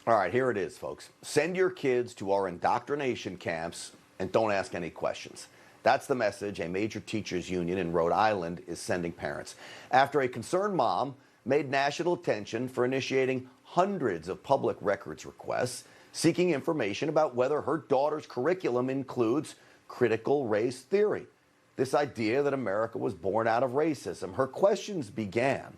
All right, here it is, folks. Send your kids to our indoctrination camps and don't ask any questions. That's the message a major teachers union in Rhode Island is sending parents. After a concerned mom made national attention for initiating hundreds of public records requests, seeking information about whether her daughter's curriculum includes critical race theory. This idea that America was born out of racism. Her questions began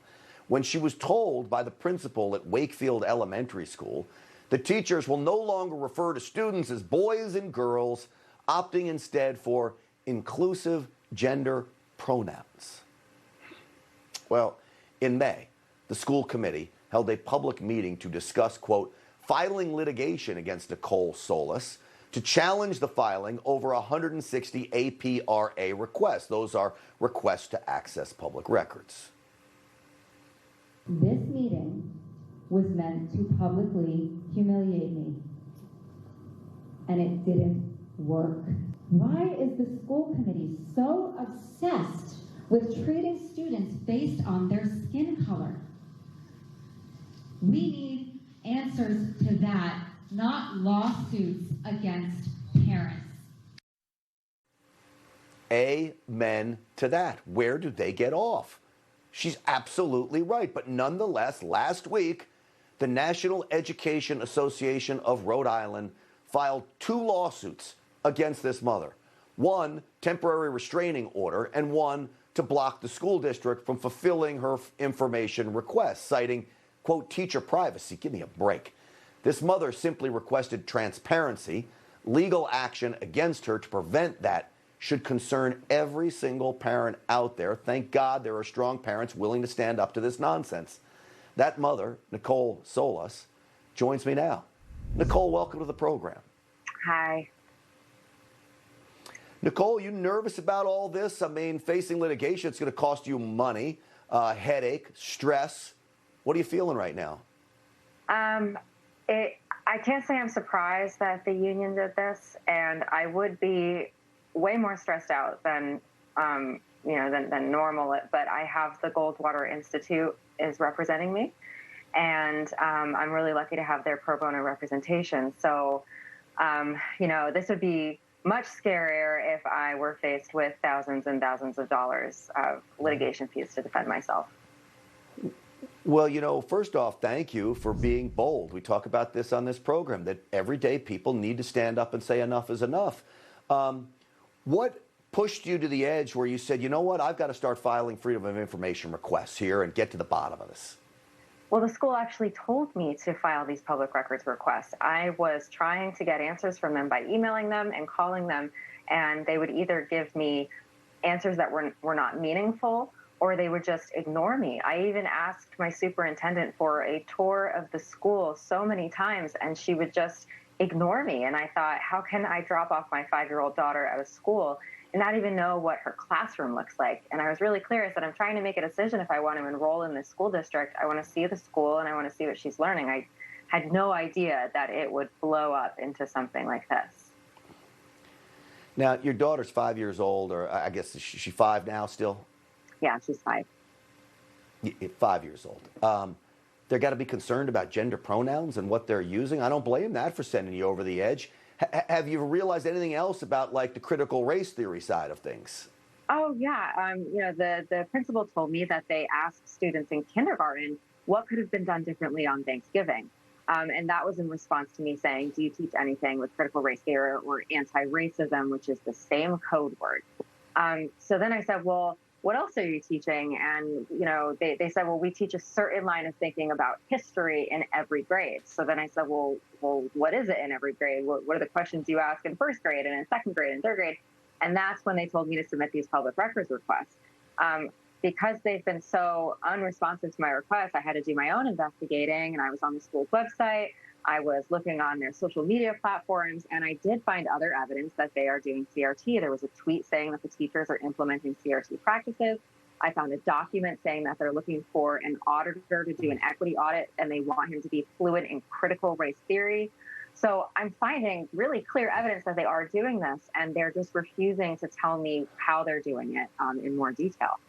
when she was told by the principal at Wakefield Elementary School that teachers will no longer refer to students as boys and girls, opting instead for inclusive gender pronouns. Well, in May, the school committee held a public meeting to discuss, quote, filing litigation against Nicole Solas to challenge the filing over 160 APRA requests. Those are requests to access public records. This meeting was meant to publicly humiliate me, and it didn't work. Why is the school committee so obsessed with treating students based on their skin color? We need answers to that, not lawsuits against parents. Amen to that. Where do they get off? She's absolutely right. But nonetheless, last week, the National Education Association of Rhode Island filed 2 lawsuits against this mother. One, temporary restraining order, and one to block the school district from fulfilling her information requests, citing, quote, teacher privacy. Give me a break. This mother simply requested transparency. Legal action against her to prevent that should concern every single parent out there. Thank God there are strong parents willing to stand up to this nonsense. That mother, Nicole Solas, joins me now. Nicole, welcome to the program. Hi. Nicole, you nervous about all this? I mean, facing litigation, it's going to cost you money, headache, stress. What are you feeling right now? I can't say I'm surprised that the union did this, and I would be way more stressed out than than normal. But I have the Goldwater Institute is representing me, and I'm really lucky to have their pro bono representation. So, this would be much scarier if I were faced with thousands and thousands of dollars of litigation fees to defend myself. Well, first off, thank you for being bold. We talk about this on this program, that everyday people need to stand up and say enough is enough. What pushed you to the edge where you said, you know what, I've got to start filing freedom of information requests here and get to the bottom of this? Well, the school actually told me to file these public records requests. I was trying to get answers from them by emailing them and calling them, and they would either give me answers that were not meaningful, or they would just ignore me. I even asked my superintendent for a tour of the school so many times, and she would just ignore me. And I thought, how can I drop off my 5-year-old daughter out of school and not even know what her classroom looks like? And I was really clear. I said, I'm trying to make a decision if I want to enroll in this school district. I want to see the school and I want to see what she's learning. I had no idea that it would blow up into something like this. Now, your daughter's 5 years old, or I guess she's 5 now still? Yeah, she's 5. 5 years old. They're got to be concerned about gender pronouns and what they're using. I don't blame that for sending you over the edge. Have you realized anything else about, like, the critical race theory side of things? Oh, yeah. The principal told me that they asked students in kindergarten what could have been done differently on Thanksgiving. And that was in response to me saying, do you teach anything with critical race theory or anti-racism, which is the same code word? So then I said, well, what else are you teaching? And, they said, well, we teach a certain line of thinking about history in every grade. So then I said, well, what is it in every grade? What are the questions you ask in first grade and in second grade and third grade? And that's when they told me to submit these public records requests. Because they've been so unresponsive to my request, I had to do my own investigating, and I was on the school's website. I was looking on their social media platforms, and I did find other evidence that they are doing CRT. There was a tweet saying that the teachers are implementing CRT practices. I found a document saying that they're looking for an auditor to do an equity audit, and they want him to be fluent in critical race theory. So I'm finding really clear evidence that they are doing this, and they're just refusing to tell me how they're doing it in more detail.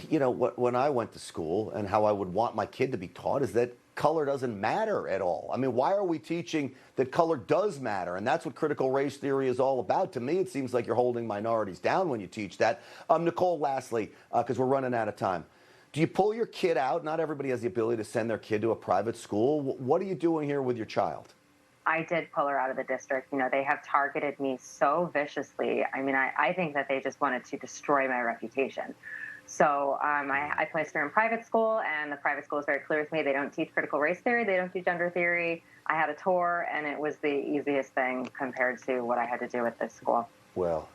you know, when I went to school and how I would want my kid to be taught is that color doesn't matter at all. I mean, why are we teaching that color does matter? And that's what critical race theory is all about. To me, it seems like you're holding minorities down when you teach that. Nicole, lastly, because we're running out of time, do you pull your kid out? Not everybody has the ability to send their kid to a private school. What are you doing here with your child? I did pull her out of the district. You know, they have targeted me so viciously. I mean, I think that they just wanted to destroy my reputation. So I placed her in private school, and the private school is very clear with me. They don't teach critical race theory. They don't teach gender theory. I had a tour, and it was the easiest thing compared to what I had to do at this school. Well,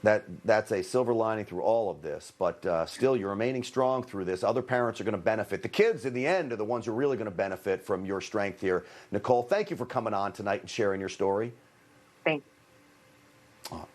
that's a silver lining through all of this, but still, you're remaining strong through this. Other parents are going to benefit. The kids, in the end, are the ones who are really going to benefit from your strength here. Nicole, thank you for coming on tonight and sharing your story. Thank you.